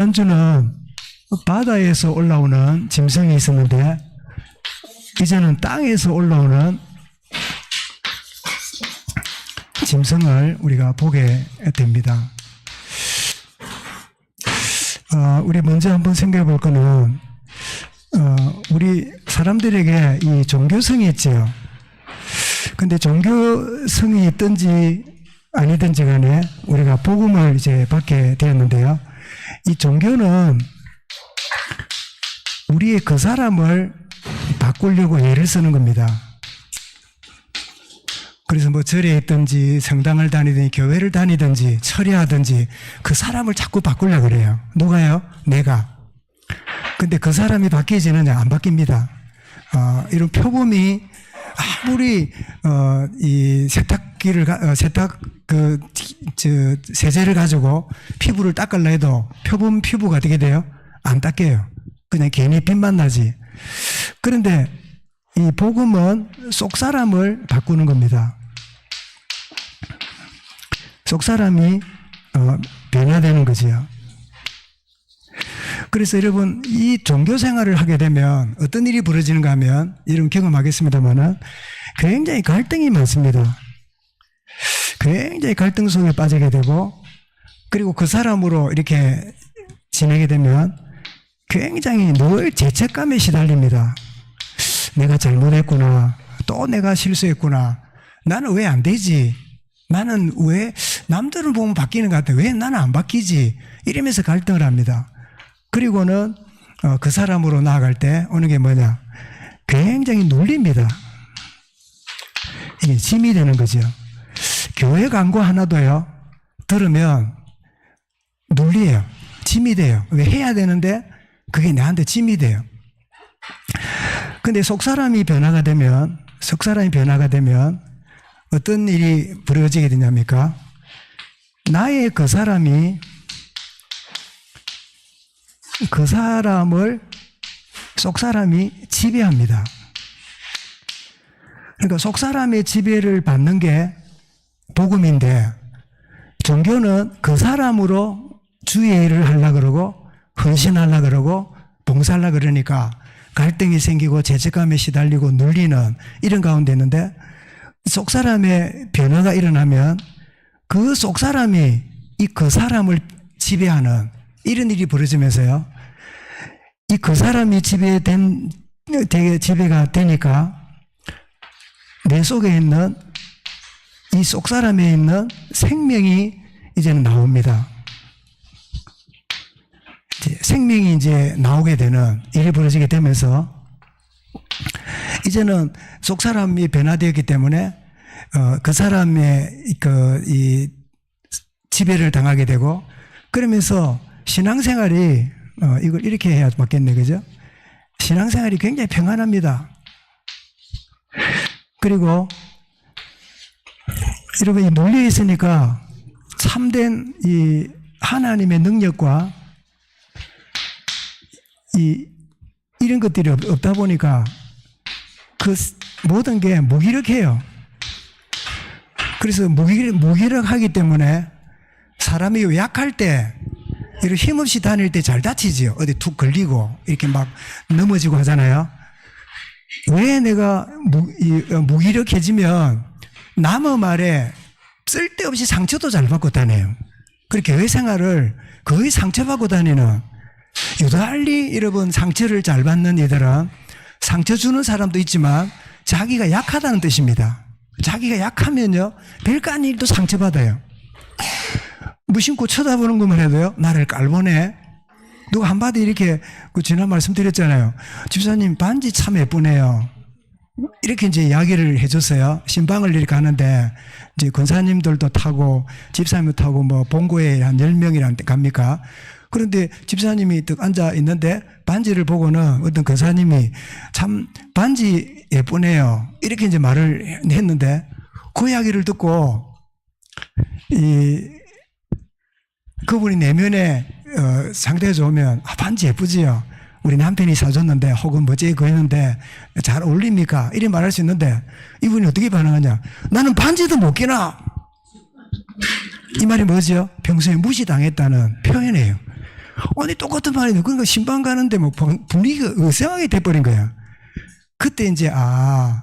지난주는 바다에서 올라오는 짐승이 있었는데 이제는 땅에서 올라오는 짐승을 우리가 보게 됩니다. 우리 먼저 한번 생각해 볼 거는 우리 사람들에게 이 종교성이 있지요. 근데 종교성이 있든지 아니든지 간에 우리가 복음을 이제 받게 되었는데요. 이 종교는 우리의 그 사람을 바꾸려고 애를 쓰는 겁니다. 그래서 뭐 절에 있든지 성당을 다니든지 교회를 다니든지 철회하든지 그 사람을 자꾸 바꾸려고 그래요. 누가요? 내가. 근데 그 사람이 바뀌지느냐? 안 바뀝니다. 이런 표범이 아무리 이 세탁기를 세제를 가지고 피부를 닦으려 해도 표범 피부가 어떻게 돼요? 안 닦여요. 그냥 괜히 빛만 나지. 그런데 이 복음은 속 사람을 바꾸는 겁니다. 속 사람이 변화되는 거지요. 그래서 여러분 이 종교 생활을 하게 되면 어떤 일이 벌어지는가 하면 이런 경험하겠습니다만은 굉장히 갈등이 많습니다. 굉장히 갈등 속에 빠지게 되고 그리고 그 사람으로 이렇게 지내게 되면 굉장히 늘 죄책감에 시달립니다. 내가 잘못했구나. 또 내가 실수했구나. 나는 왜 안 되지? 나는 왜 남들을 보면 바뀌는 것 같아. 왜 나는 안 바뀌지? 이러면서 갈등을 합니다. 그리고는 그 사람으로 나아갈 때 오는 게 뭐냐? 굉장히 눌립니다. 이게 짐이 되는 거죠. 교회 광고 하나도요. 들으면 눌려요. 짐이 돼요. 왜 해야 되는데 그게 나한테 짐이 돼요. 근데 속 사람이 변화가 되면 어떤 일이 벌어지게 되냐니까 나의 그 사람이 그 사람을 속 사람이 지배합니다. 그러니까 속 사람의 지배를 받는 게 복음인데 종교는 그 사람으로 주의 일을 하려고 그러고 헌신하려고 그러고 봉사하려고 그러니까 갈등이 생기고 죄책감에 시달리고 눌리는 이런 가운데 있는데 속 사람의 변화가 일어나면 그 속 사람이 그 사람을 지배하는 이런 일이 벌어지면서요. 이 그 사람이 지배가 되니까 내 속에 있는 이 속 사람에 있는 생명이 이제는 나옵니다. 생명이 이제 나오게 되는 일이 벌어지게 되면서 이제는 속 사람이 변화되었기 때문에 그 사람의 이 지배를 당하게 되고 그러면서 신앙생활이 이걸 이렇게 해야 맞겠네, 그죠? 신앙생활이 굉장히 평안합니다. 그리고 이렇게 눌려 있으니까 참된 이 하나님의 능력과 이런 것들이 없다 보니까 그 모든 게 무기력해요. 그래서 무기력하기 때문에 사람이 약할 때 이렇게 힘없이 다닐 때 잘 다치지요. 어디 툭 걸리고 이렇게 막 넘어지고 하잖아요. 왜 내가 무기력해지면 남의 말에 쓸데없이 상처도 잘 받고 다녀요. 그렇게 교회 생활을 거의 상처받고 다니는 유달리 여러분 상처를 잘 받는 이들은 상처 주는 사람도 있지만 자기가 약하다는 뜻입니다. 자기가 약하면요 별간 일도 상처받아요. 무심코 쳐다보는 것만 해도요 나를 깔보네. 누가 한마디 이렇게 지난 말씀드렸잖아요. 집사님 반지 참 예쁘네요. 이렇게 이제 이야기를 해줬어요. 신방을 이렇게 가는데 이제 권사님들도 타고 집사님도 타고 뭐 본고에 한 10명이나 갑니까? 그런데 집사님이 딱 앉아 있는데 반지를 보고는 어떤 권사님이 참 반지 예쁘네요. 이렇게 이제 말을 했는데 그 이야기를 듣고 그분이 내면에 상태가 좋으면 반지 예쁘지요. 우리 남편이 사줬는데 혹은 뭐지 그거 했는데 잘 어울립니까? 이렇게 말할 수 있는데 이분이 어떻게 반응하냐? 나는 반지도 못 끼나? 이 말이 뭐죠? 평소에 무시당했다는 표현이에요. 아니, 똑같은 말이네. 그러니까 신방 가는데 뭐 분위기가 어색하게 돼버린 거야. 그때 이제,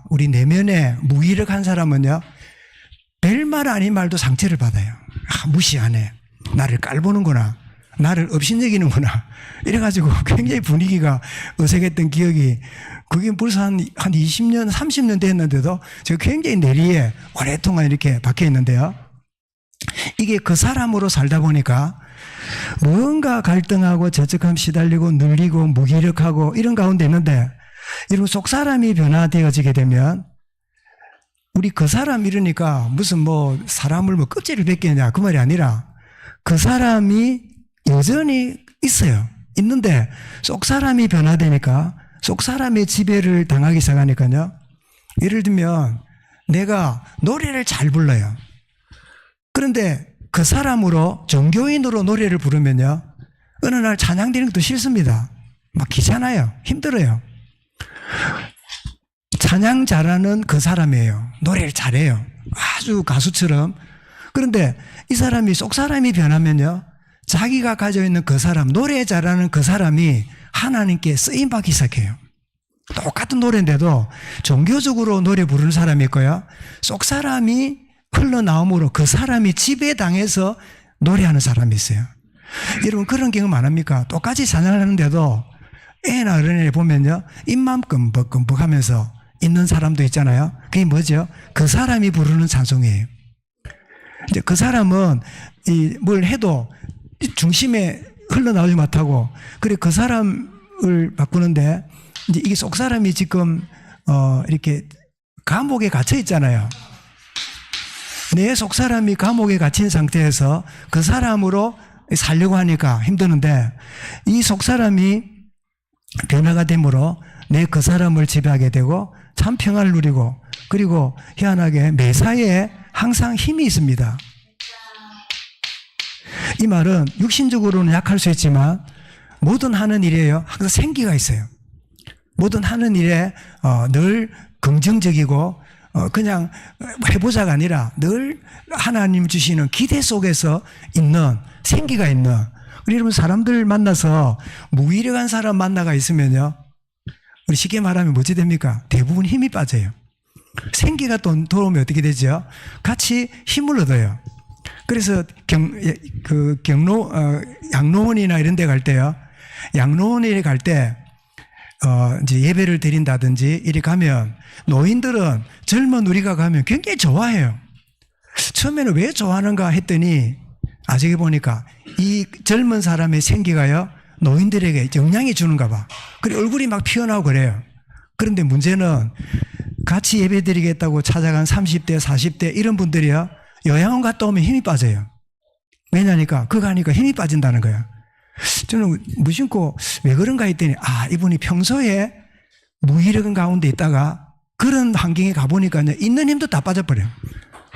우리 내면에 무기력한 사람은요, 별말 아닌 말도 상처를 받아요. 무시하네. 나를 깔보는구나. 나를 업신여기는구나. 이래가지고 굉장히 분위기가 어색했던 기억이, 그게 벌써 한 20년, 30년 됐는데도 제가 굉장히 내리에 오랫동안 이렇게 박혀 있는데요. 이게 그 사람으로 살다 보니까 뭔가 갈등하고 죄책감 시달리고 눌리고 무기력하고 이런 가운데 있는데, 이런 속 사람이 변화되어지게 되면 우리 그 사람 이러니까 무슨 뭐 사람을 뭐 껍질을 벗기느냐 그 말이 아니라 그 사람이 여전히 있어요. 있는데 속 사람이 변화되니까 속 사람의 지배를 당하기 시작하니까요. 예를 들면 내가 노래를 잘 불러요. 그런데 그 사람으로 종교인으로 노래를 부르면요, 어느 날 찬양 드리는 것도 싫습니다. 막 귀찮아요. 힘들어요. 찬양 잘하는 그 사람이에요. 노래를 잘해요. 아주 가수처럼. 그런데 이 사람이 속 사람이 변하면요, 자기가 가지고 있는 그 사람, 노래 잘하는 그 사람이 하나님께 쓰임받기 시작해요. 똑같은 노래인데도 종교적으로 노래 부르는 사람이 있고요, 속 사람이 흘러나옴으로 그 사람이 지배당해서 노래하는 사람이 있어요. 여러분 그런 경험 안 합니까? 똑같이 찬양을 하는데도 애나 어른을 보면요, 입만 끔벅끔벅 하면서 있는 사람도 있잖아요. 그게 뭐죠? 그 사람이 부르는 찬송이에요. 이제 그 사람은 뭘 해도 중심에 흘러나오지 못하고, 그래 그 사람을 바꾸는데, 이제 이게 속 사람이 지금 이렇게 감옥에 갇혀 있잖아요. 내 속 사람이 감옥에 갇힌 상태에서 그 사람으로 살려고 하니까 힘드는데, 이 속 사람이 변화가 되므로 내 그 사람을 지배하게 되고 참 평안을 누리고, 그리고 희한하게 매사에 항상 힘이 있습니다. 이 말은 육신적으로는 약할 수 있지만 뭐든 하는 일에요, 항상 생기가 있어요. 뭐든 하는 일에 늘 긍정적이고 그냥 해보자가 아니라 늘 하나님 주시는 기대 속에서 있는 생기가 있는. 여러분 사람들 만나서 무기력한 사람 만나가 있으면요, 우리 쉽게 말하면 뭐지 됩니까? 대부분 힘이 빠져요. 생기가 또 돌아오면 어떻게 되죠? 같이 힘을 얻어요. 그래서 양로원이나 이런 데 갈 때요, 양로원에 갈 때 이제 예배를 드린다든지 이리 가면 노인들은 젊은 우리가 가면 굉장히 좋아해요. 처음에는 왜 좋아하는가 했더니 나중에 보니까 이 젊은 사람의 생기가요, 노인들에게 영향이 주는가 봐. 그래 얼굴이 막 피어나고 그래요. 그런데 문제는 같이 예배 드리겠다고 찾아간 30대, 40대 이런 분들이요, 요양원 갔다 오면 힘이 빠져요. 왜냐니까 그거 하니까 힘이 빠진다는 거예요. 저는 무심코 왜 그런가 했더니 이분이 평소에 무기력한 가운데 있다가 그런 환경에 가보니까요, 있는 힘도 다 빠져버려요.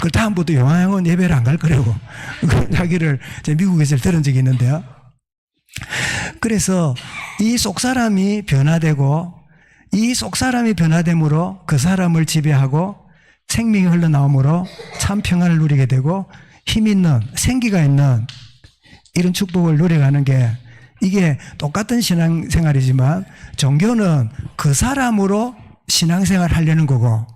그 다음부터 요양원 예배를 안 갈 거라고 그 이야기를 미국에서 들은 적이 있는데요. 그래서 이 속사람이 변화되고 이 속사람이 변화됨으로 그 사람을 지배하고 생명이 흘러나오므로 참 평안을 누리게 되고 힘 있는, 생기가 있는 이런 축복을 누려가는 게, 이게 똑같은 신앙생활이지만 종교는 그 사람으로 신앙생활을 하려는 거고,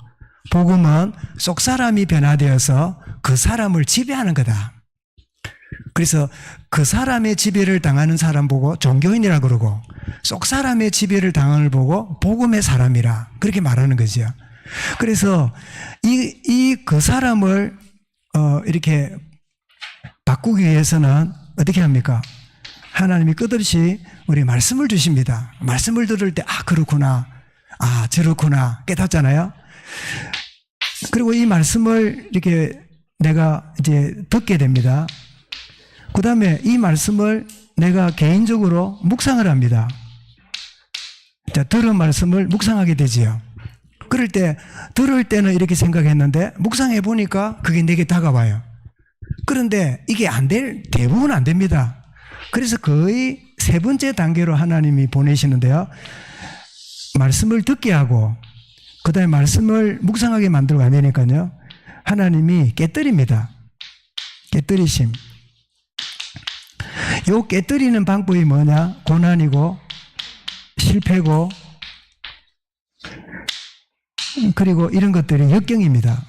복음은 속 사람이 변화되어서 그 사람을 지배하는 거다. 그래서 그 사람의 지배를 당하는 사람 보고 종교인이라 그러고, 속 사람의 지배를 당하는 보고 복음의 사람이라 그렇게 말하는 거죠. 그래서 그 사람을 이렇게 바꾸기 위해서는 어떻게 합니까? 하나님이 끝없이 우리 말씀을 주십니다. 말씀을 들을 때 그렇구나, 저렇구나 깨닫잖아요. 그리고 이 말씀을 이렇게 내가 이제 듣게 됩니다. 그 다음에 이 말씀을 내가 개인적으로 묵상을 합니다. 자, 들은 말씀을 묵상하게 되지요. 그럴 때, 들을 때는 이렇게 생각했는데 묵상해 보니까 그게 내게 다가와요. 그런데 이게 대부분 안 됩니다. 그래서 거의 세 번째 단계로 하나님이 보내시는데요, 말씀을 듣게 하고 그 다음에 말씀을 묵상하게 만들고 안 되니까요, 하나님이 깨뜨립니다. 깨뜨리심. 요 깨뜨리는 방법이 뭐냐? 고난이고 실패고 그리고 이런 것들이 역경입니다.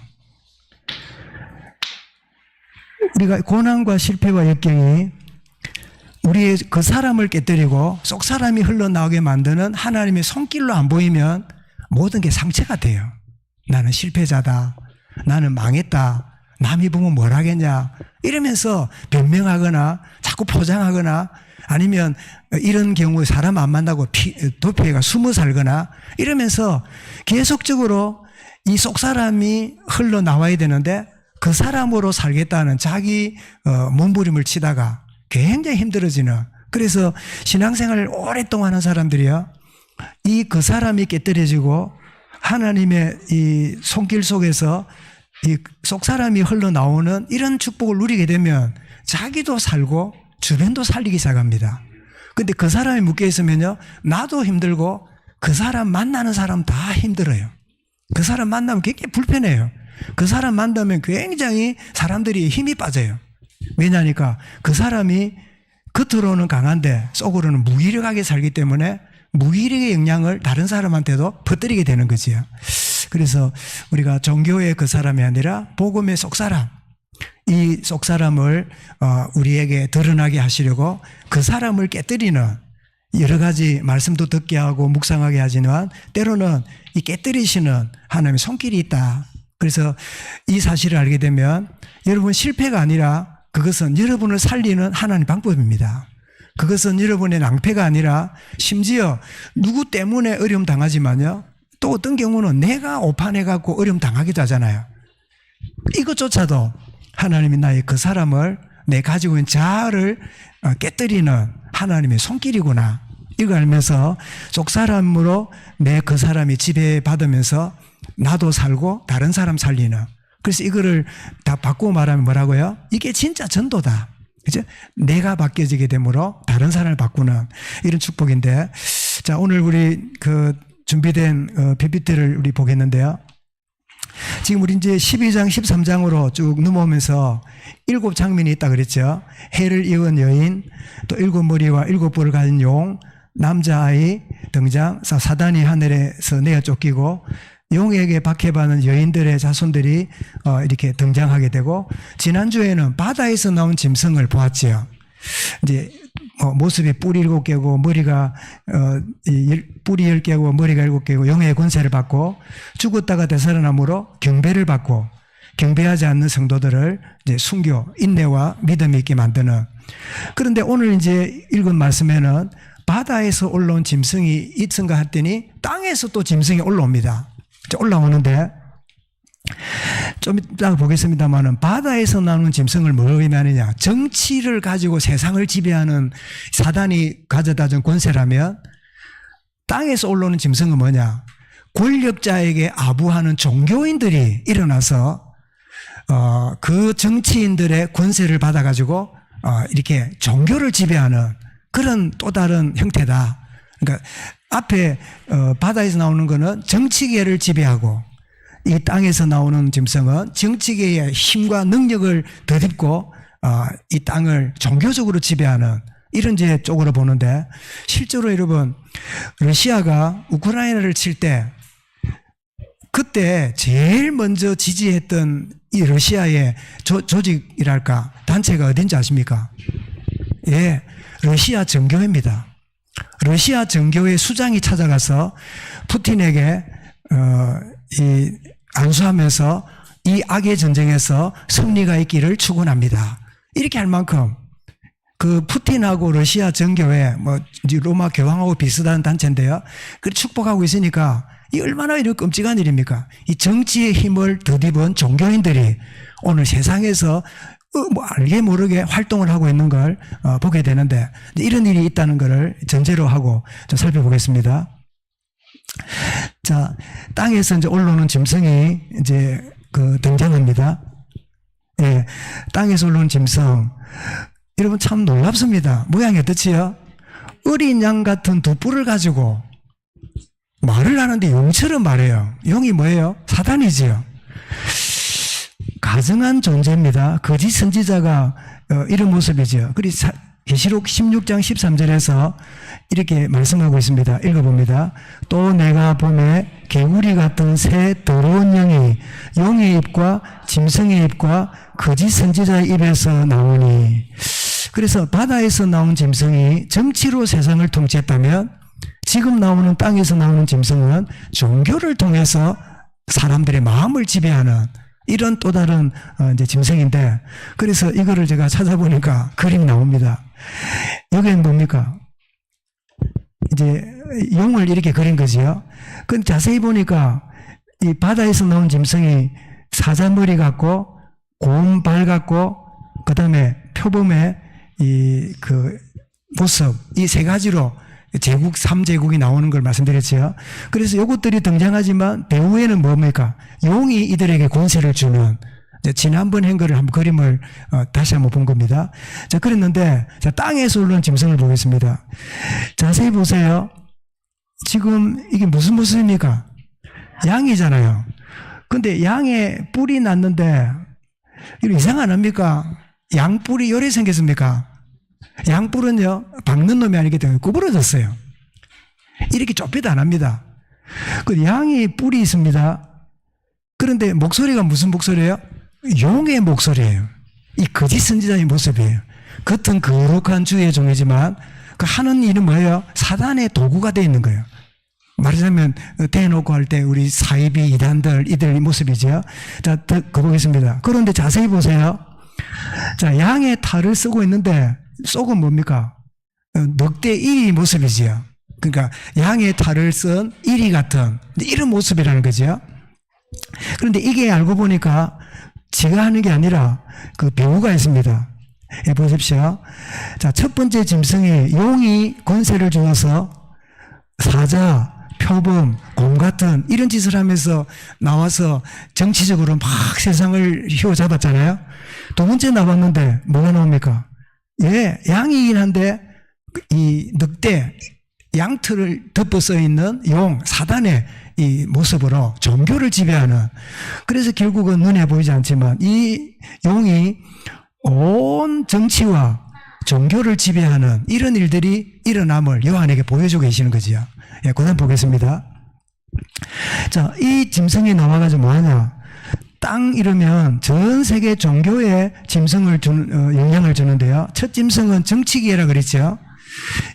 우리가 고난과 실패와 역경이 우리의 그 사람을 깨뜨리고 속 사람이 흘러나오게 만드는 하나님의 손길로 안 보이면 모든 게 상처가 돼요. 나는 실패자다. 나는 망했다. 남이 보면 뭘 하겠냐. 이러면서 변명하거나 자꾸 포장하거나 아니면 이런 경우에 사람 안 만나고 도피해가 숨어 살거나 이러면서 계속적으로 이 속 사람이 흘러나와야 되는데 그 사람으로 살겠다는 자기 몸부림을 치다가 굉장히 힘들어지는, 그래서 신앙생활을 오랫동안 하는 사람들이요, 이 그 사람이 깨뜨려지고 하나님의 이 손길 속에서 이 속 사람이 흘러나오는 이런 축복을 누리게 되면 자기도 살고 주변도 살리기 시작합니다. 근데 그 사람이 묶여 있으면요, 나도 힘들고 그 사람 만나는 사람 다 힘들어요. 그 사람 만나면 굉장히 불편해요. 그 사람 만나면 굉장히 사람들이 힘이 빠져요. 왜냐니까 그 사람이 겉으로는 강한데 속으로는 무기력하게 살기 때문에 무기력의 영향을 다른 사람한테도 퍼뜨리게 되는 거지요. 그래서 우리가 종교의 그 사람이 아니라 복음의 속사람, 이 속사람을 우리에게 드러나게 하시려고 그 사람을 깨뜨리는 여러 가지 말씀도 듣게 하고 묵상하게 하지만 때로는 이 깨뜨리시는 하나님의 손길이 있다. 그래서 이 사실을 알게 되면 여러분 실패가 아니라 그것은 여러분을 살리는 하나님의 방법입니다. 그것은 여러분의 낭패가 아니라 심지어 누구 때문에 어려움 당하지만요, 또 어떤 경우는 내가 오판해갖고 어려움 당하기도 하잖아요. 이것조차도 하나님이 나의 그 사람을, 내 가지고 있는 자아를 깨뜨리는 하나님의 손길이구나, 이거 알면서 속 사람으로 내 그 사람이 지배받으면서 나도 살고 다른 사람 살리는, 그래서 이거를 다 바꾸고 말하면 뭐라고요? 이게 진짜 전도다. 그죠? 내가 바뀌어지게 되므로 다른 사람을 바꾸는 이런 축복인데, 자, 오늘 우리 그 준비된 PPT를 우리 보겠는데요. 지금 우리 이제 12장, 13장으로 쭉 넘어오면서 7장면이 있다 그랬죠. 해를 이은 여인, 또 7머리와 7뿔을 가진 용, 남자아이 등장, 사단이 하늘에서 내어 쫓기고 용에게 박해받는 여인들의 자손들이 이렇게 등장하게 되고, 지난주에는 바다에서 나온 짐승을 보았지요. 이제 모습이 뿔이 7개고 머리가 뿔이 10개고 머리가 7개고 용의 권세를 받고 죽었다가 되살아남으로 경배를 받고 경배하지 않는 성도들을 이제 순교, 인내와 믿음이 있게 만드는. 그런데 오늘 이제 읽은 말씀에는 바다에서 올라온 짐승이 있은가 했더니 땅에서 또 짐승이 올라옵니다. 올라오는데 좀 이따가 보겠습니다만은 바다에서 나오는 짐승을 뭐로 의미하느냐, 정치를 가지고 세상을 지배하는 사단이 가져다 준 권세라면, 땅에서 올라오는 짐승은 뭐냐, 권력자에게 아부하는 종교인들이 일어나서 그 정치인들의 권세를 받아가지고 이렇게 종교를 지배하는 그런 또 다른 형태다. 그러니까 앞에 바다에서 나오는 거는 정치계를 지배하고, 이 땅에서 나오는 짐승은 정치계의 힘과 능력을 덧입고 이 땅을 종교적으로 지배하는 이런 이제 쪽으로 보는데, 실제로 여러분 러시아가 우크라이나를 칠 때 그때 제일 먼저 지지했던 이 러시아의 조직이랄까 단체가 어딘지 아십니까? 예, 러시아 정교회입니다. 러시아 정교회 수장이 찾아가서 푸틴에게 안수하면서 이 악의 전쟁에서 승리가 있기를 축원합니다. 이렇게 할 만큼 그 푸틴하고 러시아 정교회, 이제 로마 교황하고 비슷한 단체인데요, 그 축복하고 있으니까 이 얼마나 이런 끔찍한 일입니까? 이 정치의 힘을 덧입은 종교인들이 오늘 세상에서 알게 모르게 활동을 하고 있는 걸 보게 되는데, 이런 일이 있다는 것을 전제로 하고 좀 살펴보겠습니다. 자, 땅에서 이제 올라오는 짐승이 이제 등장합니다. 예, 땅에서 올라오는 짐승. 여러분 참 놀랍습니다. 모양이 어떻지요? 어린 양 같은 두 뿔을 가지고 말을 하는데 용처럼 말해요. 용이 뭐예요? 사단이지요. 가증한 존재입니다. 거짓 선지자가 이런 모습이죠. 그리고 계시록 16장 13절에서 이렇게 말씀하고 있습니다. 읽어봅니다. 또 내가 봄에 개구리 같은 새 더러운 영이 용의 입과 짐승의 입과 거짓 선지자의 입에서 나오니. 그래서 바다에서 나온 짐승이 정치로 세상을 통치했다면 지금 나오는 땅에서 나오는 짐승은 종교를 통해서 사람들의 마음을 지배하는 이런 또 다른 이제 짐승인데, 그래서 이거를 제가 찾아보니까 그림이 나옵니다. 여기는 뭡니까? 이제 용을 이렇게 그린 거지요. 근데 자세히 보니까 이 바다에서 나온 짐승이 사자머리 같고 고운 발 같고 그다음에 표범의 이 그 모습, 이 세 가지로 제국 3제국이 나오는 걸 말씀드렸죠. 그래서 이것들이 등장하지만 배후에는 뭡니까? 용이 이들에게 권세를 주는, 지난번 한 거를 한번 그림을 다시 한번 본 겁니다. 자, 그랬는데, 자, 땅에서 올라온 짐승을 보겠습니다. 자세히 보세요. 지금 이게 무슨 모습입니까? 양이잖아요. 근데 양의 뿔이 났는데, 이거 이상 안 합니까? 양 뿔이 요래 생겼습니까? 양뿔은요, 박는 놈이 아니기 때문에 구부러졌어요. 이렇게 좁히도 안 합니다. 그 양이 뿔이 있습니다. 그런데 목소리가 무슨 목소리예요? 용의 목소리예요. 이 거짓 선지자의 모습이에요. 겉은 거룩한 주의 종이지만 그 하는 일은 뭐예요? 사단의 도구가 되어 있는 거예요. 말하자면 대놓고 할 때 우리 사이비 이단들 이들의 모습이죠. 자, 더 보겠습니다. 그런데 자세히 보세요. 자, 양의 탈을 쓰고 있는데 속은 뭡니까? 늑대 이리 모습이지요. 그러니까 양의 탈을 쓴 이리 같은 이런 모습이라는 거죠. 그런데 이게 알고 보니까 지가 하는 게 아니라 그 배우가 있습니다. 보십시오. 자, 첫 번째 짐승이 용이 권세를 주어서 사자, 표범, 곰 같은 이런 짓을 하면서 나와서 정치적으로 막 세상을 휘어잡았잖아요. 두 번째 나왔는데 뭐가 나옵니까? 예, 양이긴 한데 이 늑대, 양털을 덮어 써 있는 용, 사단의 이 모습으로 종교를 지배하는, 그래서 결국은 눈에 보이지 않지만 이 용이 온 정치와 종교를 지배하는 이런 일들이 일어남을 요한에게 보여주고 계시는 거지요. 예, 그다음 보겠습니다. 자, 이 짐승이 나와가지고 뭐하냐? 땅 이러면 전 세계 종교에 짐승을 영향을 주는데요. 첫 짐승은 정치기회라 그랬죠.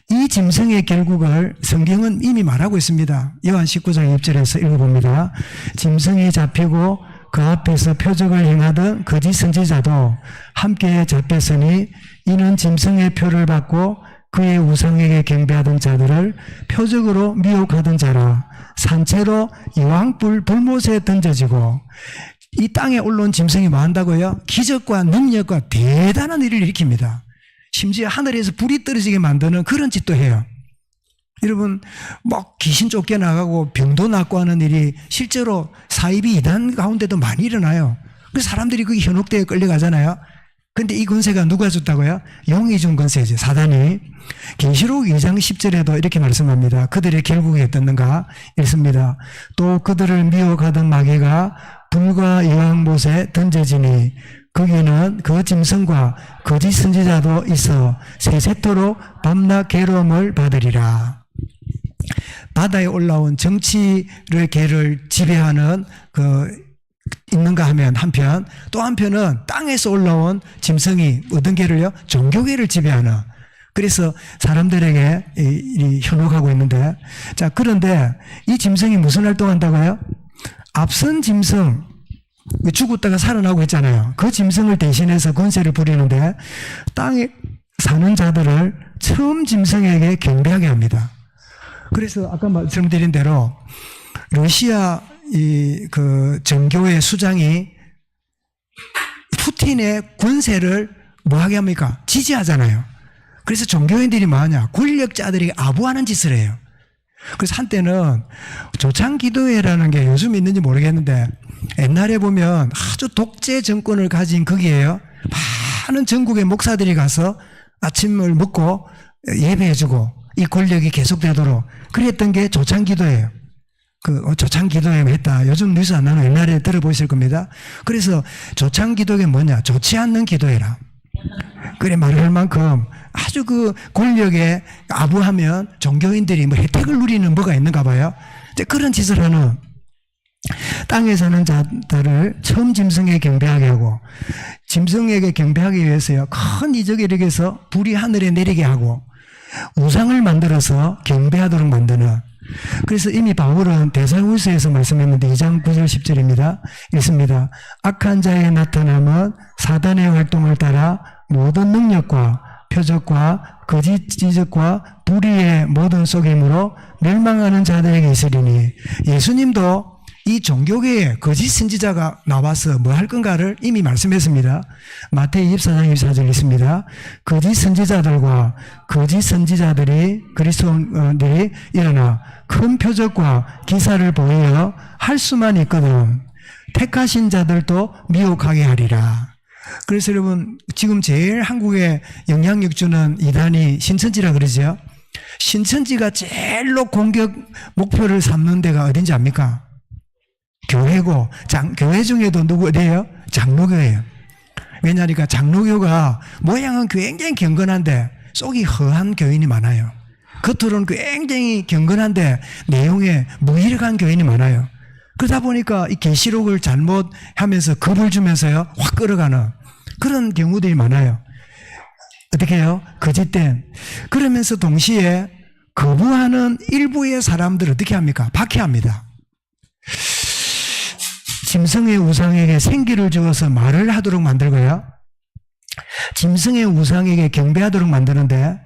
이 짐승의 결국을 성경은 이미 말하고 있습니다. 요한 19장 6절에서 읽어봅니다. 짐승이 잡히고 그 앞에서 표적을 행하던 거짓 선지자도 함께 잡혔으니 이는 짐승의 표를 받고 그의 우상에게 경배하던 자들을 표적으로 미혹하던 자라. 산채로 이왕불 불못에 던져지고. 이 땅에 올라온 짐승이 뭐 한다고요? 기적과 능력과 대단한 일을 일으킵니다. 심지어 하늘에서 불이 떨어지게 만드는 그런 짓도 해요. 여러분, 뭐 귀신 쫓겨나가고 병도 낫고 하는 일이 실제로 사이비 이단 가운데도 많이 일어나요. 그래서 사람들이 그 현혹대에 끌려가잖아요. 근데 이 권세가 누가 줬다고요? 용이 준 권세지, 사단이. 계시록 2장 10절에도 이렇게 말씀합니다. 그들의 결국이 어떻는가? 읽습니다. 또 그들을 미혹하던 마귀가 불과 이왕못에 던져지니 거기는 그 짐승과 거짓 선지자도 있어 세세토록 밤낮 괴로움을 받으리라. 바다에 올라온 정치를 개를 지배하는 있는가 하면 한편, 또 한편은 땅에서 올라온 짐승이 어떤 개를요? 종교계를 지배하는. 그래서 사람들에게 현혹하고 있는데, 자, 그런데 이 짐승이 무슨 활동한다고요? 앞선 짐승, 죽었다가 살아나고 있잖아요. 그 짐승을 대신해서 권세를 부리는데 땅에 사는 자들을 처음 짐승에게 경배하게 합니다. 그래서 아까 말씀드린 대로 러시아 정교회 수장이 푸틴의 권세를 뭐하게 합니까? 지지하잖아요. 그래서 종교인들이 뭐하냐? 권력자들이 아부하는 짓을 해요. 그래서 한때는 조창기도회라는 게 요즘 있는지 모르겠는데 옛날에 보면 아주 독재 정권을 가진 거기에요. 많은 전국의 목사들이 가서 아침을 먹고 예배해주고 이 권력이 계속되도록 그랬던 게 조창기도예요. 조창기도회 했다. 요즘 뉴스 안 나는 옛날에 들어보셨을 겁니다. 그래서 조창기도회 뭐냐? 좋지 않는 기도회라. 그래 말을 할 만큼 아주 그 권력에 아부하면 종교인들이 뭐 혜택을 누리는 뭐가 있는가 봐요. 이제 그런 짓을 하는 땅에 사는 자들을 처음 짐승에게 경배하게 하고 짐승에게 경배하기 위해서요 큰 이적에 이르게서 불이 하늘에 내리게 하고 우상을 만들어서 경배하도록 만드는. 그래서 이미 바울은 데살로니가서에서 말씀했는데 2장 9절 10절입니다. 읽습니다. 악한 자의 나타남은 사단의 활동을 따라 모든 능력과 표적과 거짓 지적과 불의의 모든 속임으로 멸망하는 자들에게 있으리니. 예수님도 이 종교계에 거짓 선지자가 나와서 뭐 할 건가를 이미 말씀했습니다. 마태복음 24장 24절 있습니다. 거짓 선지자들과 거짓 선지자들이 그리스도인들이 일어나 큰 표적과 기사를 보이어 할 수만 있거든 택하신 자들도 미혹하게 하리라. 그래서 여러분 지금 제일 한국에 영향력 주는 이단이 신천지라 그러죠. 신천지가 제일로 공격 목표를 삼는 데가 어딘지 압니까? 교회고, 교회 중에도 누구 어디예요? 장로교예요. 왜냐하니까 장로교가 모양은 굉장히 경건한데 속이 허한 교인이 많아요. 겉으로는 굉장히 경건한데 내용에 무일한 교인이 많아요. 그러다 보니까 이 계시록을 잘못하면서 겁을 주면서요 확 끌어가는 그런 경우들이 많아요. 어떻게 해요? 거짓된. 그러면서 동시에 거부하는 일부의 사람들을 어떻게 합니까? 박해합니다. 짐승의 우상에게 생기를 주어서 말을 하도록 만들고요. 짐승의 우상에게 경배하도록 만드는데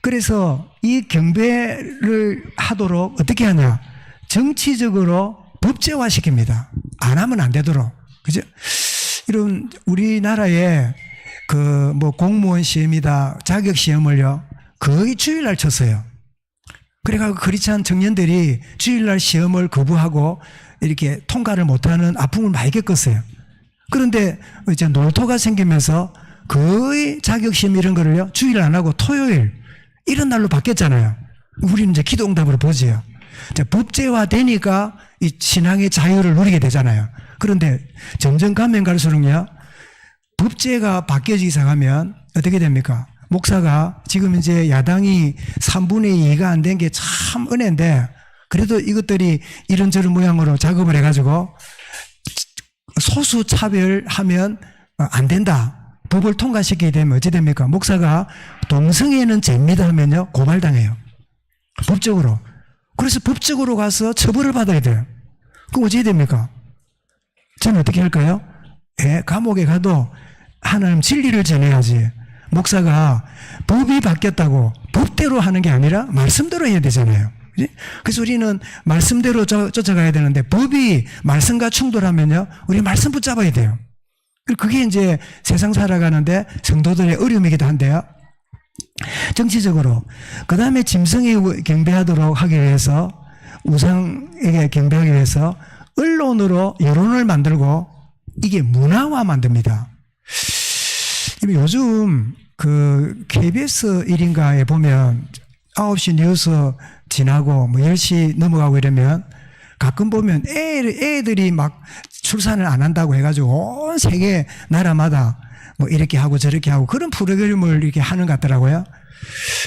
그래서 이 경배를 하도록 어떻게 하냐? 정치적으로 법제화 시킵니다. 안 하면 안 되도록. 그죠? 이런 우리나라에 그 뭐 공무원 시험이다 자격 시험을요 거의 주일날 쳤어요. 그래가지고 크리스찬 청년들이 주일날 시험을 거부하고 이렇게 통과를 못하는 아픔을 많이 겪었어요. 그런데 이제 놀토가 생기면서 거의 자격시험 이런 거를요 주일 안 하고 토요일 이런 날로 바뀌었잖아요. 우리는 이제 기도응답으로 보지요. 법제화 되니까 이 신앙의 자유를 누리게 되잖아요. 그런데 점점 가면 갈수록요 법제가 바뀌어지기 시작하면 어떻게 됩니까? 목사가 지금 이제 야당이 3분의 2가 안 된 게 참 은혜인데 그래도 이것들이 이런저런 모양으로 작업을 해가지고 소수 차별하면 안 된다. 법을 통과시키게 되면 어찌 됩니까? 목사가 동성애는 죄입니다 하면요 고발당해요. 법적으로. 그래서 법적으로 가서 처벌을 받아야 돼요. 그럼 어찌 됩니까? 저는 어떻게 할까요? 감옥에 가도 하나님 진리를 전해야지. 목사가 법이 바뀌었다고 법대로 하는 게 아니라 말씀대로 해야 되잖아요. 그래서 우리는 말씀대로 쫓아가야 되는데 법이 말씀과 충돌하면요 우리 말씀 붙잡아야 돼요. 그게 이제 세상 살아가는데 성도들의 어려움이기도 한데요. 정치적으로 그 다음에 짐승에 경배하도록 하기 위해서 우상에게 경배하기 위해서 언론으로 여론을 만들고 이게 문화화 만듭니다. 요즘 그 KBS 1인가에 보면 9시 뉴스 지나고 뭐 10시 넘어가고 이러면 가끔 보면 애들이 막 출산을 안 한다고 해가지고 온 세계 나라마다 뭐 이렇게 하고 저렇게 하고 그런 프로그램을 이렇게 하는 것 같더라고요.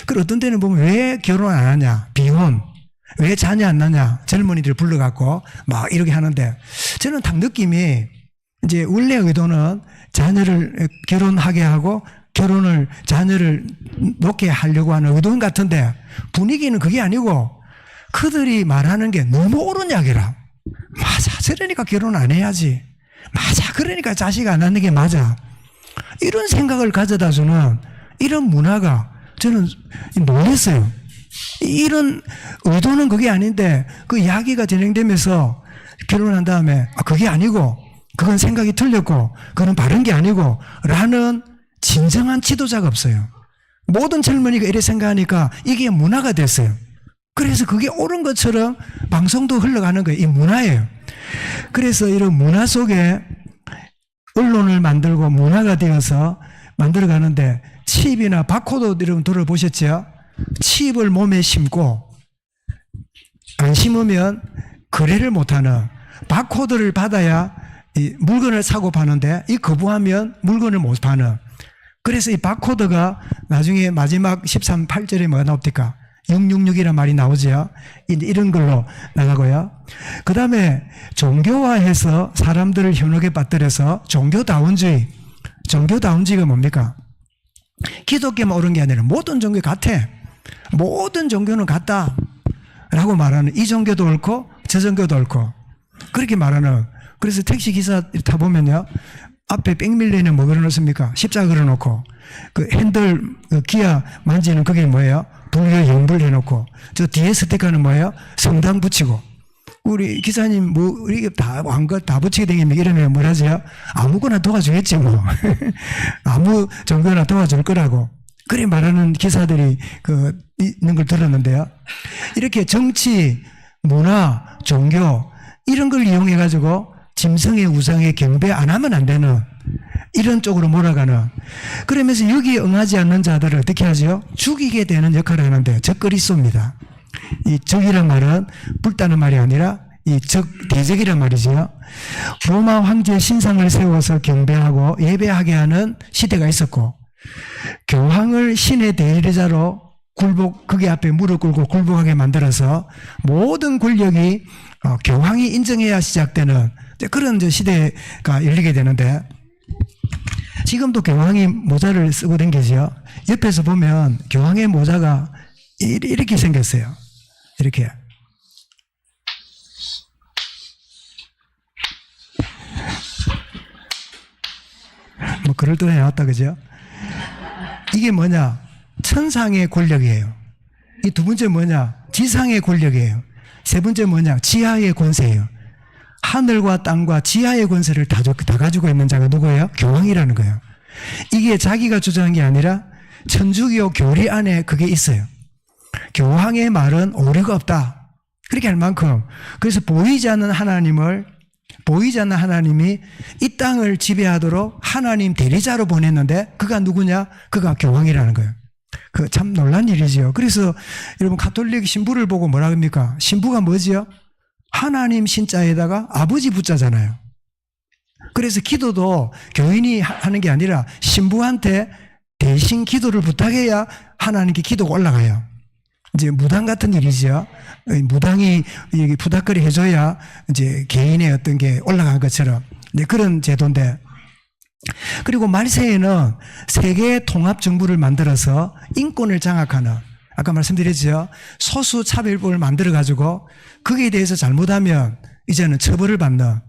그리고 어떤 때는 보면 왜 결혼 안 하냐, 비혼, 왜 자녀 안 낳냐, 젊은이들 불러갖고 막 이렇게 하는데 저는 딱 느낌이 이제 원래 의도는 자녀를 결혼하게 하고 자녀를 놓게 하려고 하는 의도는 같은데 분위기는 그게 아니고 그들이 말하는 게 너무 옳은 이야기라. 맞아. 그러니까 결혼 안 해야지. 맞아. 그러니까 자식 안 낳는 게 맞아. 이런 생각을 가져다 주는 이런 문화가 저는 놀랐어요. 이런 의도는 그게 아닌데 그 이야기가 진행되면서 결혼한 다음에 그게 아니고 그건 생각이 틀렸고 그건 바른 게 아니고 라는 진정한 지도자가 없어요. 모든 젊은이가 이렇게 생각하니까 이게 문화가 됐어요. 그래서 그게 옳은 것처럼 방송도 흘러가는 거예요. 이 문화예요. 그래서 이런 문화 속에 언론을 만들고 문화가 되어서 만들어가는데 칩이나 바코드 여러분 들어보셨죠? 칩을 몸에 심고 안 심으면 거래를 못하는 바코드를 받아야 이 물건을 사고 파는데 이 거부하면 물건을 못 파는 그래서 이 바코드가 나중에 마지막 13.8절에 뭐가 나옵니까? 666이라는 말이 나오죠. 이런 걸로 나가고요. 그 다음에 종교화해서 사람들을 현혹에 빠뜨려서 종교다운주의가 뭡니까? 기독교만 옳은 게 아니라 모든 종교 같아. 모든 종교는 같다. 라고 말하는, 이 종교도 옳고 저 종교도 옳고 그렇게 말하는. 그래서 택시 기사 타보면요, 앞에 백밀레는 뭐 걸어놓습니까? 십자가 걸어놓고, 그 핸들, 그 기아 만지는 그게 뭐예요? 불교 영불 해놓고, 저 뒤에 스티커는 뭐예요? 성당 붙이고. 우리 기사님 뭐 이게 다 왕것 다 붙이게 되면 이러면 뭐라지요? 아무거나 도와주겠지 뭐. 아무 종교나 도와줄 거라고. 그래 말하는 기사들이 있는 걸 들었는데요. 이렇게 정치, 문화, 종교 이런 걸 이용해 가지고 짐승의 우상에 경배 안 하면 안 되는 이런 쪽으로 몰아가는. 그러면서 여기에 응하지 않는 자들을 어떻게 하죠? 죽이게 되는 역할을 하는데 적그리스도입니다. 이 적이란 말은 불다는 말이 아니라 이 대적이란 말이죠. 로마 황제의 신상을 세워서 경배하고 예배하게 하는 시대가 있었고, 교황을 신의 대리자로 거기 앞에 무릎 꿇고 굴복하게 만들어서 모든 권력이 교황이 인정해야 시작되는 그런 시대가 열리게 되는데, 지금도 교황이 모자를 쓰고 다니죠. 옆에서 보면 교황의 모자가 이렇게 생겼어요. 이렇게. 뭐 그럴듯해 나왔다, 그죠? 이게 뭐냐? 천상의 권력이에요. 이 두 번째 뭐냐? 지상의 권력이에요. 세 번째 뭐냐? 지하의 권세예요. 하늘과 땅과 지하의 권세를 다 가지고 있는 자가 누구예요? 교황이라는 거예요. 이게 자기가 주장한 게 아니라 천주교 교리 안에 그게 있어요. 교황의 말은 오류가 없다. 그렇게 할 만큼. 그래서 보이지 않는 하나님이 이 땅을 지배하도록 하나님 대리자로 보냈는데, 그가 누구냐? 그가 교황이라는 거예요. 그 참 놀란 일이지요. 그래서 여러분 가톨릭 신부를 보고 뭐라 합니까? 신부가 뭐지요? 하나님 신자에다가 아버지 붙자잖아요. 그래서 기도도 교인이 하는 게 아니라 신부한테 대신 기도를 부탁해야 하나님께 기도가 올라가요. 이제 무당 같은 일이죠. 무당이 부닥거리 해줘야 이제 개인의 어떤 게 올라간 것처럼 그런 제도인데, 그리고 말세에는 세계 통합 정부를 만들어서 인권을 장악하는, 아까 말씀드렸죠. 소수 차별법을 만들어 가지고 거기에 대해서 잘못하면 이제는 처벌을 받는.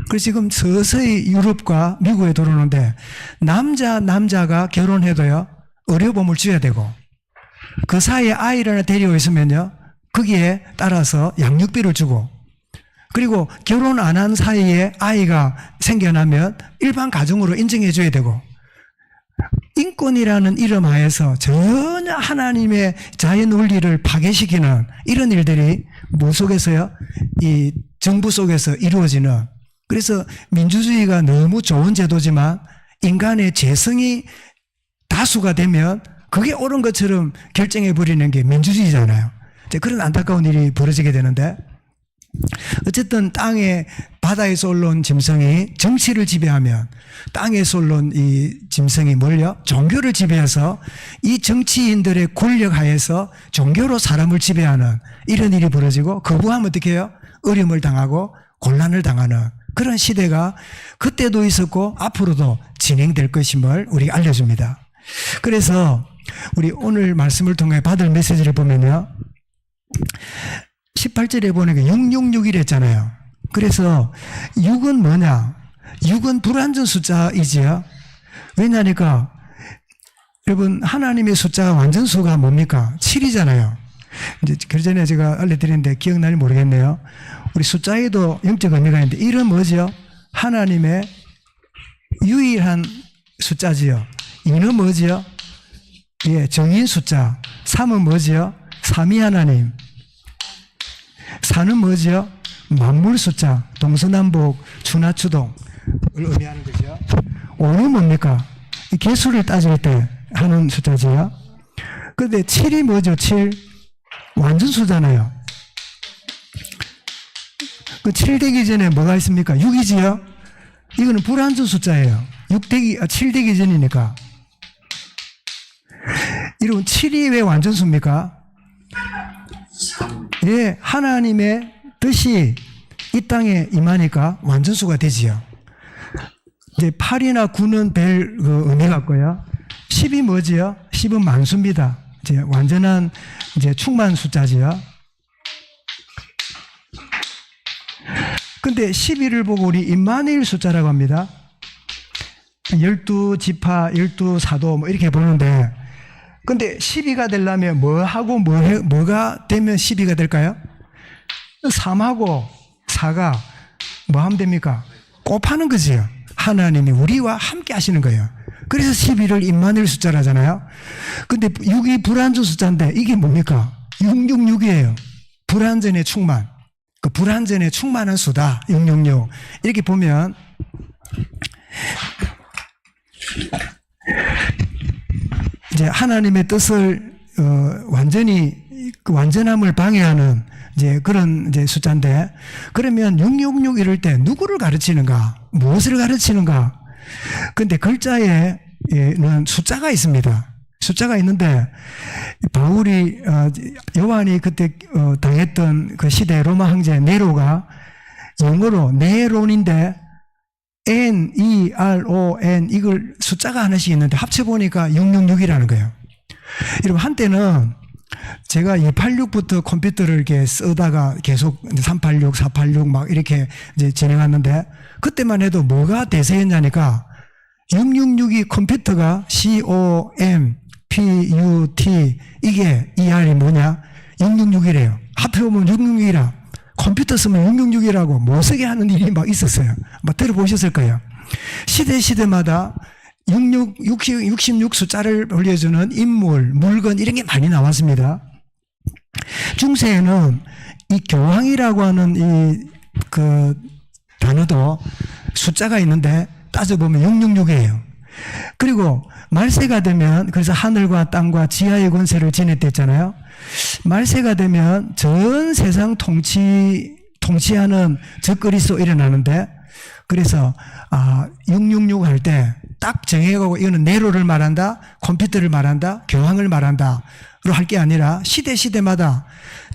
그래서 지금 서서히 유럽과 미국에 들어오는데, 남자가 결혼해도요 의료보험을 줘야 되고, 그 사이에 아이를 하나 데리고 있으면요 거기에 따라서 양육비를 주고, 그리고 결혼 안 한 사이에 아이가 생겨나면 일반 가정으로 인정해 줘야 되고, 인권이라는 이름 하에서 전혀 하나님의 자연 원리를 파괴시키는 이런 일들이 뭐 속에서요? 이 정부 속에서 이루어지는. 그래서 민주주의가 너무 좋은 제도지만 인간의 재성이 다수가 되면 그게 옳은 것처럼 결정해 버리는 게 민주주의잖아요. 그런 안타까운 일이 벌어지게 되는데, 어쨌든 바다에서 올라온 짐승이 정치를 지배하면 땅에서 올라온 이 짐승이 뭘요? 종교를 지배해서 이 정치인들의 권력 하에서 종교로 사람을 지배하는 이런 일이 벌어지고, 거부하면 어떻게 해요? 어려움을 당하고 곤란을 당하는 그런 시대가 그때도 있었고 앞으로도 진행될 것임을 우리가 알려줍니다. 그래서 우리 오늘 말씀을 통해 받을 메시지를 보면요, 18절에 보니까 666이라 했잖아요. 그래서 6은 뭐냐? 6은 불완전 숫자이지요. 왜냐니까 여러분 하나님의 숫자 완전수가 뭡니까? 7이잖아요. 이제 그 전에 제가 알려드렸는데 기억나는지 모르겠네요. 우리 숫자에도 영적 의미가 있는데 1은 뭐죠? 하나님의 유일한 숫자지요. 2는 뭐지요? 예, 정인 숫자. 3은 뭐지요? 삼위 하나님. 4는 뭐지요? 만물 숫자. 동서남북, 추나추동을 의미하는 거죠. 5는 뭡니까? 개수를 따질 때 하는 숫자지요. 그런데 7이 뭐죠? 7. 완전 수잖아요. 그 7 되기 전에 뭐가 있습니까? 6이지요? 이거는 불완전 숫자예요. 7 되기 전이니까. 여러분 7이 왜 완전수입니까? 예, 하나님의 뜻이 이 땅에 임하니까 완전수가 되지요. 이제 8이나 9는 별 의미가 없고요. 10이 뭐지요? 10은 만수입니다. 이제 완전한 이제 충만 숫자지요. 근데 12를 보고 우리 임마누엘 숫자라고 합니다. 12지파, 12사도 뭐 이렇게 보는데, 근데 12가 되려면 뭐하고 뭐가 되면 12가 될까요? 3하고 4가 뭐 하면 됩니까? 곱하는 거지요. 하나님이 우리와 함께 하시는 거예요. 그래서 12를 임마누엘 숫자라잖아요. 근데 6이 불완전 숫자인데 이게 뭡니까? 666이에요. 불완전의 충만. 그 불완전의 충만한 수다. 666. 이렇게 보면 이제 하나님의 뜻을 완전히 그 완전함을 방해하는 이제 그런 이제 숫자인데, 그러면 666 이럴 때 누구를 가르치는가? 무엇을 가르치는가? 근데 글자에는 숫자가 있습니다. 숫자가 있는데 바울이 요한이 그때 당했던 그 시대 로마 황제 네로가 영어로 네론인데 N-E-R-O-N 이걸 숫자가 하나씩 있는데 합쳐보니까 666이라는 거예요. 여러분 한때는 제가 286부터 컴퓨터를 이렇게 쓰다가 계속 386, 486 막 이렇게 이제 진행했는데, 그때만 해도 뭐가 대세였냐니까 666이 컴퓨터가 COMPUT 이게 ER이 뭐냐? 666이래요. 합해보면 666이라. 컴퓨터 쓰면 666이라고 못 쓰게 하는 일이 막 있었어요. 막 들어보셨을 거예요. 시대마다 66 숫자를 올려주는 인물, 물건 이런 게 많이 나왔습니다. 중세에는 이 교황이라고 하는 이 그 단어도 숫자가 있는데 따져보면 666이에요. 그리고 말세가 되면, 그래서 하늘과 땅과 지하의 권세를 지냈댔잖아요. 말세가 되면 전 세상 통치하는 적그리스도 일어나는데, 그래서 666 할 때 딱 정해가고 이거는 네로를 말한다, 컴퓨터를 말한다, 교황을 말한다 로 할 게 아니라 시대마다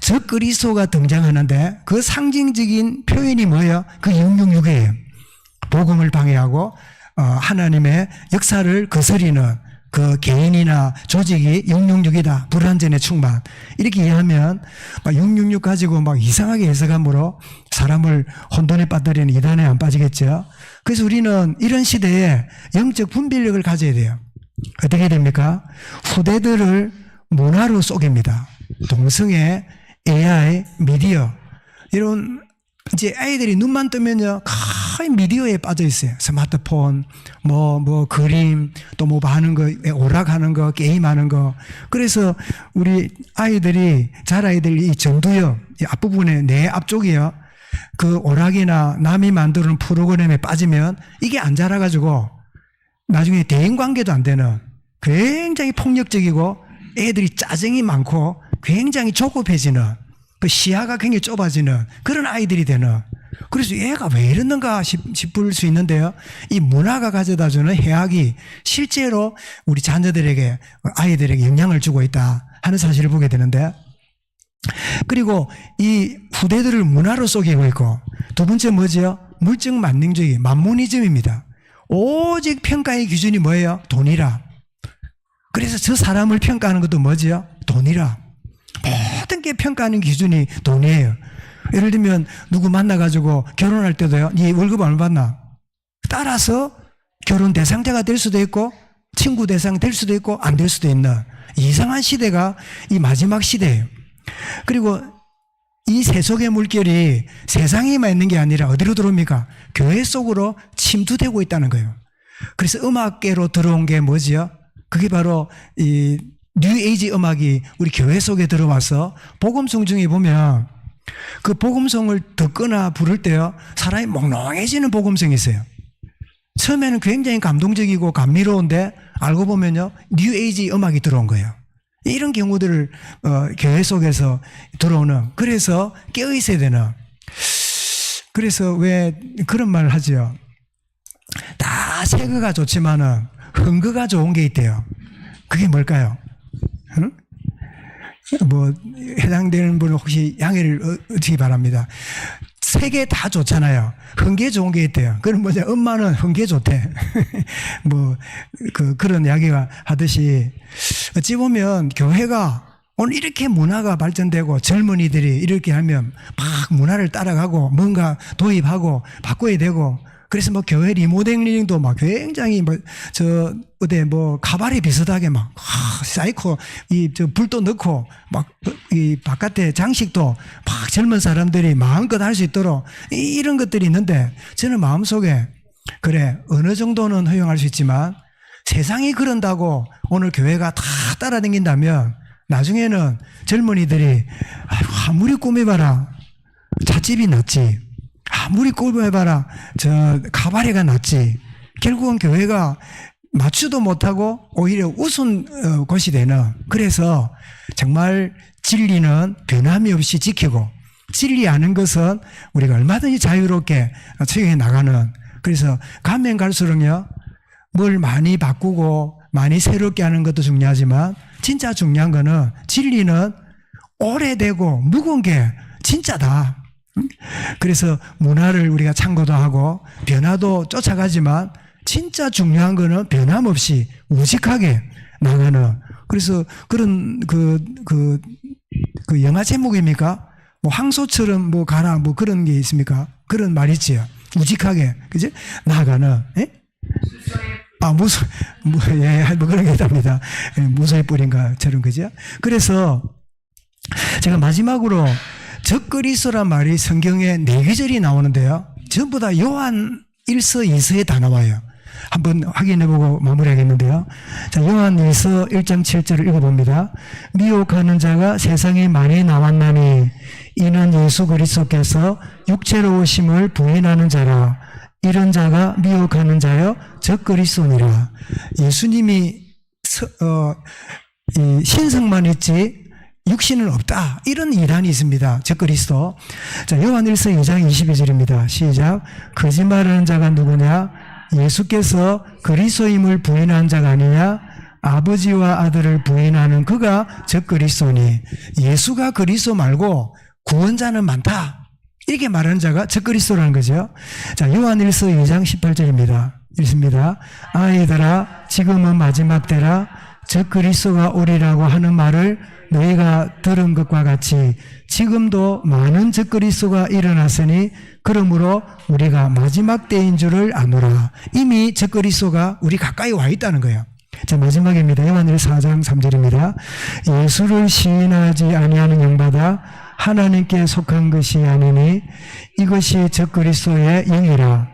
적그리스도가 등장하는데 그 상징적인 표현이 뭐예요? 그 666이에요. 복음을 방해하고 하나님의 역사를 거스리는 그 개인이나 조직이 666이다. 불완전의 충만. 이렇게 이해하면 666 가지고 막 이상하게 해석함으로 사람을 혼돈에 빠뜨리는 이단에 안 빠지겠죠. 그래서 우리는 이런 시대에 영적 분별력을 가져야 돼요. 어떻게 됩니까? 후대들을 문화로 속입니다. 동성애, AI, 미디어 이런 이제 아이들이 눈만 뜨면요 거의 미디어에 빠져 있어요. 스마트폰, 뭐 그림, 또 뭐 하는 거, 오락하는 거, 게임하는 거. 그래서 우리 아이들이 자라이들 이 전두엽 이 앞부분에 내 앞쪽이요. 그 오락이나 남이 만드는 프로그램에 빠지면 이게 안 자라가지고 나중에 대인관계도 안 되는 굉장히 폭력적이고 애들이 짜증이 많고 굉장히 조급해지는 그 시야가 굉장히 좁아지는 그런 아이들이 되는. 그래서 얘가 왜 이러는가 싶을 수 있는데요. 이 문화가 가져다주는 해악이 실제로 우리 자녀들에게, 아이들에게 영향을 주고 있다 하는 사실을 보게 되는데, 그리고 이 후대들을 문화로 속이고 있고, 두 번째 뭐죠? 물적 만능주의, 만모니즘입니다. 오직 평가의 기준이 뭐예요? 돈이라. 그래서 저 사람을 평가하는 것도 뭐지요? 돈이라. 모든 게 평가하는 기준이 돈이에요. 예를 들면 누구 만나가지고 결혼할 때도요, 네 월급 얼마 받나? 따라서 결혼 대상자가 될 수도 있고 친구 대상 될 수도 있고 안 될 수도 있는 이상한 시대가 이 마지막 시대예요. 그리고 이 세속의 물결이 세상에만 있는 게 아니라 어디로 들어옵니까? 교회 속으로 침투되고 있다는 거예요. 그래서 음악계로 들어온 게 뭐지요? 그게 바로 이 뉴에이지 음악이 우리 교회 속에 들어와서 복음송 중에 보면 그 복음송을 듣거나 부를 때요, 사람이 몽롱해지는 복음송이 있어요. 처음에는 굉장히 감동적이고 감미로운데 알고 보면요, 뉴에이지 음악이 들어온 거예요. 이런 경우들을 교회 속에서 들어오는, 그래서 깨어있어야 되는. 그래서 왜 그런 말을 하죠. 다 새거가 좋지만은 흥거가 좋은 게 있대요. 그게 뭘까요? 응? 뭐 해당되는 분은 혹시 양해를 얻기 바랍니다. 세 개 다 좋잖아요. 흥게 좋은 게 있대요. 그럼 뭐냐, 엄마는 흥게 좋대. 뭐 그런 이야기가 하듯이 어찌 보면 교회가 오늘 이렇게 문화가 발전되고 젊은이들이 이렇게 하면 막 문화를 따라가고 뭔가 도입하고 바꿔야 되고, 그래서 뭐 교회 리모델링도 막 굉장히 어디 가발이 비슷하게 막 쌓이고 불도 넣고 막 이 바깥에 장식도 막 젊은 사람들이 마음껏 할 수 있도록 이런 것들이 있는데, 저는 마음속에 그래, 어느 정도는 허용할 수 있지만 세상이 그런다고 오늘 교회가 다 따라다닌다면 나중에는 젊은이들이 아무리 꾸며봐라 잣집이 낫지, 아무리 꾸며봐라 가발이가 낫지, 결국은 교회가 맞추도 못하고 오히려 우스운 곳이 되는, 그래서 정말 진리는 변함이 없이 지키고 진리 아는 것은 우리가 얼마든지 자유롭게 적용해 나가는, 그래서 가면 갈수록요 뭘 많이 바꾸고 많이 새롭게 하는 것도 중요하지만 진짜 중요한 거는 진리는 오래되고 묵은 게 진짜다. 그래서 문화를 우리가 참고도 하고 변화도 쫓아가지만 진짜 중요한 거는 변함없이 우직하게 나가는, 그래서 그런 그 영화 제목입니까? 뭐 황소처럼 뭐 가라 뭐 그런 게 있습니까? 그런 말 있지요. 우직하게, 그지? 나가는, 예? 뭐 그런 게 있답니다. 무소의 뿌린가처럼, 그죠? 그래서 제가 마지막으로 적그리스도란 말이 성경에 4구절이 나오는데요. 전부 다 요한 1서 2서에 다 나와요. 한번 확인해보고 마무리하겠는데요. 자, 요한 1서 1장 7절을 읽어봅니다. 미혹하는 자가 세상에 많이 나왔나니 이는 예수 그리스도께서 육체로 오심을 부인하는 자라. 이런 자가 미혹하는 자여 적그리스도니라. 예수님이 신성만 있지 육신은 없다, 이런 이단이 있습니다. 적그리스도. 자, 요한 1서 2장 22절입니다. 시작. 거짓말하는 자가 누구냐? 예수께서 그리스도임을 부인한 자가 아니냐? 아버지와 아들을 부인하는 그가 적그리스도니. 예수가 그리스도 말고 구원자는 많다, 이렇게 말하는 자가 적그리스도라는 거죠. 자, 요한 1서 2장 18절입니다. 읽습니다. 아이들아, 지금은 마지막 때라. 적그리스도가 오리라고 하는 말을 너희가 들은 것과 같이 지금도 많은 적그리스도가 일어났으니 그러므로 우리가 마지막 때인 줄을 아노라. 이미 적그리스도가 우리 가까이 와 있다는 거예요. 자, 마지막입니다. 요한일 4장 3절입니다. 예수를 시인하지 아니하는 영받아 하나님께 속한 것이 아니니 이것이 적그리스도의 영이라.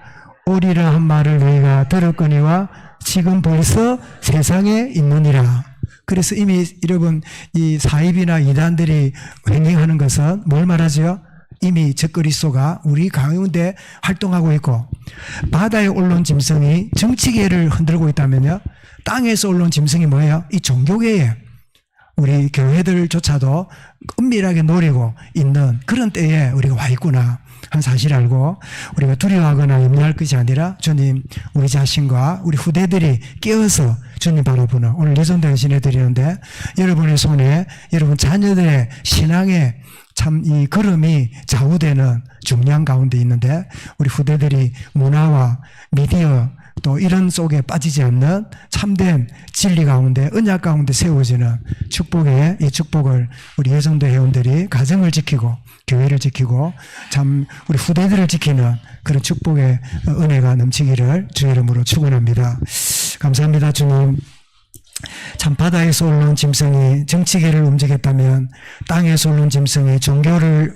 오리라 한 말을 너희가 들었거니와 지금 벌써 세상에 있느니라. 그래서 이미 여러분 이 사입이나 이단들이 행행하는 것은 뭘 말하죠? 이미 적그리스도가 우리 가운데 활동하고 있고, 바다에 올라온 짐승이 정치계를 흔들고 있다면요, 땅에서 올라온 짐승이 뭐예요? 이 종교계예요. 우리 교회들조차도 은밀하게 노리고 있는 그런 때에 우리가 와 있구나 한 사실을 알고, 우리가 두려워하거나 염려할 것이 아니라 주님, 우리 자신과 우리 후대들이 깨어서 주님 바라보는 오늘 예전대회 지내드리는데, 여러분의 손에 여러분 자녀들의 신앙의 참 이 걸음이 좌우되는 중요한 가운데 있는데, 우리 후대들이 문화와 미디어 또 이런 속에 빠지지 않는 참된 진리 가운데 언약 가운데 세워지는 축복의 이 축복을 우리 예전대 회원들이 가정을 지키고 교회를 지키고 참 우리 후대들을 지키는 그런 축복의 은혜가 넘치기를 주의 이름으로 축원합니다. 감사합니다. 주님, 참 바다에서 올라온 짐승이 정치계를 움직였다면 땅에서 올라온 짐승이 종교를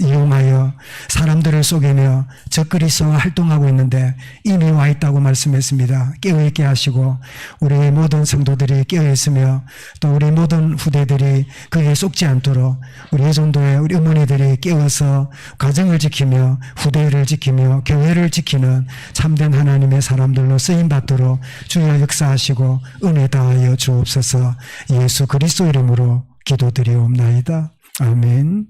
이용하여 사람들을 속이며 적그리스도가 활동하고 있는데 이미 와 있다고 말씀했습니다. 깨어있게 하시고 우리 모든 성도들이 깨어있으며 또 우리 모든 후대들이 거기에 속지 않도록 우리 예전도의 우리 어머니들이 깨어서 가정을 지키며 후대를 지키며 교회를 지키는 참된 하나님의 사람들로 쓰임받도록 주여 역사하시고 은혜 다하여 주옵소서. 예수 그리스도 이름으로 기도드리옵나이다. 아멘.